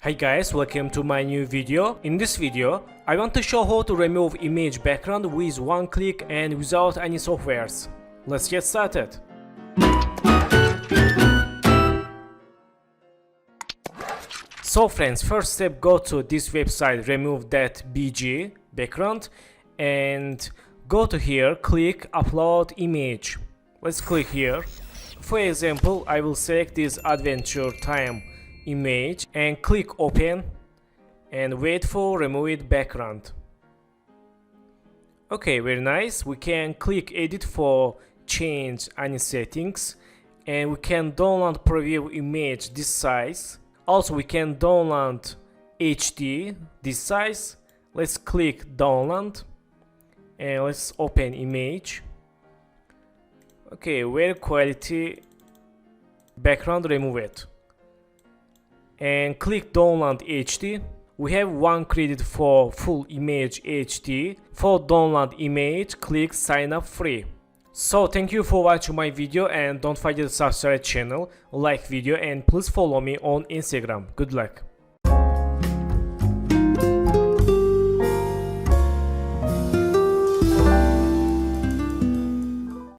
Hi guys, welcome to my new video. In this video, I want to show how to remove image background with one click and without any softwares. Let's get started. So friends, first step, go to this website remove.bg background and go to here, click upload image. Let's click here. For example, I will select this adventure time image and click open and wait for remove background. Okay, very nice. We can click edit for change any settings and we can download preview image this size. Also we can download HD this size. Let's click download and let's open image. Okay, very quality background, remove it and click download HD. We have one credit for full image HD. For download image, click sign up free. So thank you for watching my video and don't forget to subscribe channel, like video and please follow me on Instagram. Good luck.